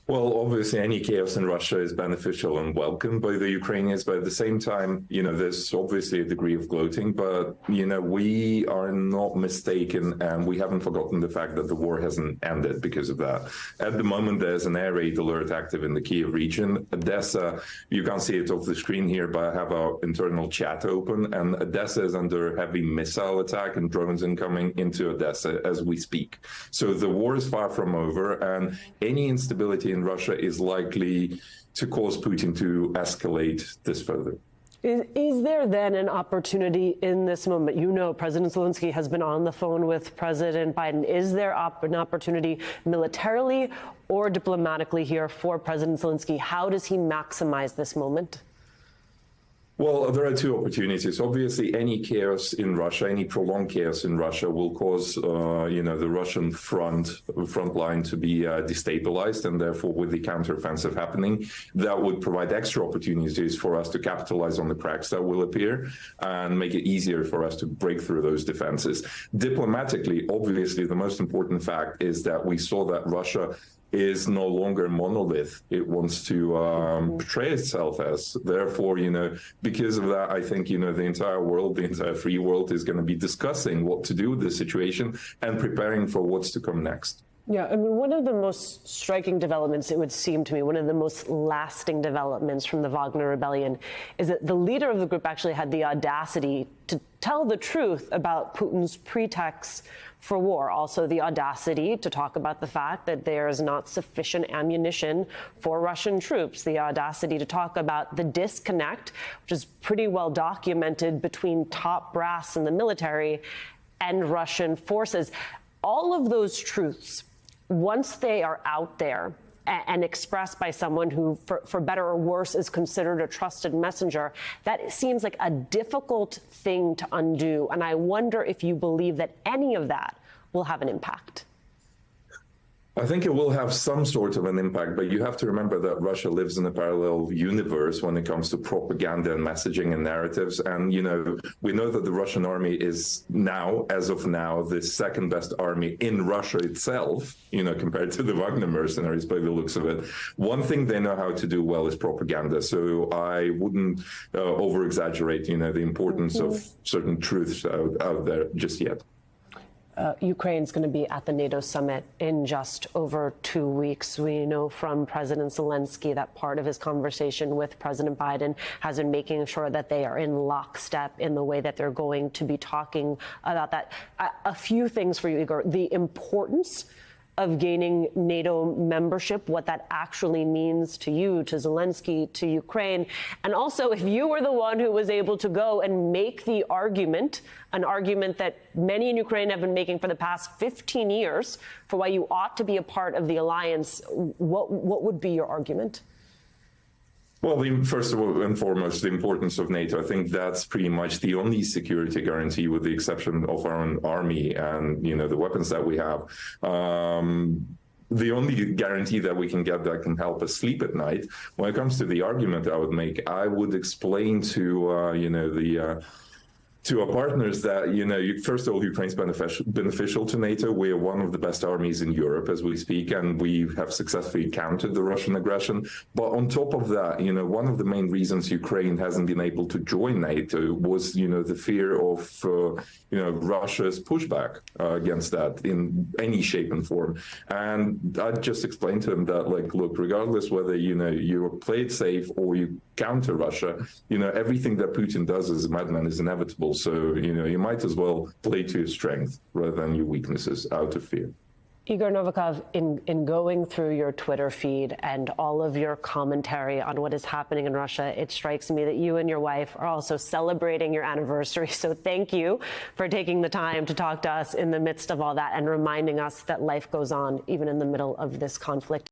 Well, obviously, any chaos in Russia is beneficial and welcome by the Ukrainians. But at the same time, there's obviously a degree of gloating. But, we are not mistaken, and we haven't forgotten the fact that the war hasn't ended because of that. At the moment, there's an air raid alert active in the Kyiv region. Odessa, you can't see it off the screen here, but I have our internal chat open. And Odessa is under heavy missile attack and drones incoming into Odessa as we speak. So the war is far from over, and any instability in Russia is likely to cause Putin to escalate this further. Is there then an opportunity in this moment? President Zelensky has been on the phone with President Biden. Is there an opportunity militarily or diplomatically here for President Zelensky? How does he maximize this moment? Well, there are two opportunities. Obviously, any chaos in Russia, any prolonged chaos in Russia will cause, the Russian front line to be destabilized. And therefore, with the counteroffensive happening, that would provide extra opportunities for us to capitalize on the cracks that will appear and make it easier for us to break through those defenses. Diplomatically, obviously, the most important fact is that we saw that Russia is no longer a monolith. It wants to portray itself as. Therefore, because of that, I think, the entire world, the entire free world is going to be discussing what to do with this situation and preparing for what's to come next. Yeah, one of the most striking developments, it would seem to me, one of the most lasting developments from the Wagner Rebellion is that the leader of the group actually had the audacity to tell the truth about Putin's pretext for war. Also, the audacity to talk about the fact that there is not sufficient ammunition for Russian troops. The audacity to talk about the disconnect, which is pretty well documented between top brass in the military and Russian forces. All of those truths, once they are out there and expressed by someone who, for better or worse, is considered a trusted messenger, that seems like a difficult thing to undo. And I wonder if you believe that any of that will have an impact. I think it will have some sort of an impact, but you have to remember that Russia lives in a parallel universe when it comes to propaganda and messaging and narratives. And, we know that the Russian army is now, as of now, the second best army in Russia itself, compared to the Wagner mercenaries by the looks of it. One thing they know how to do well is propaganda. So I wouldn't over-exaggerate, the importance of certain truths out there just yet. Ukraine's going to be at the NATO summit in just over 2 weeks. We know from President Zelensky that part of his conversation with President Biden has been making sure that they are in lockstep in the way that they're going to be talking about that. A few things for you, Igor. The importance of gaining NATO membership, what that actually means to you, to Zelensky, to Ukraine. And also, if you were the one who was able to go and make the argument, an argument that many in Ukraine have been making for the past 15 years for why you ought to be a part of the alliance, what would be your argument? Well, first of all and foremost, the importance of NATO. I think that's pretty much the only security guarantee, with the exception of our own army and, the weapons that we have. The only guarantee that we can get that can help us sleep at night. When it comes to the argument I would make, I would explain to, to our partners that, first of all, Ukraine's beneficial to NATO. We are one of the best armies in Europe as we speak, and we have successfully countered the Russian aggression. But on top of that, one of the main reasons Ukraine hasn't been able to join NATO was, the fear of, Russia's pushback against that in any shape and form. And I just explained to them that, look, regardless whether, you play it safe or you counter Russia, everything that Putin does as a madman is inevitable. So, you might as well play to your strength rather than your weaknesses out of fear. Igor Novikov, in going through your Twitter feed and all of your commentary on what is happening in Russia, it strikes me that you and your wife are also celebrating your anniversary. So thank you for taking the time to talk to us in the midst of all that and reminding us that life goes on even in the middle of this conflict.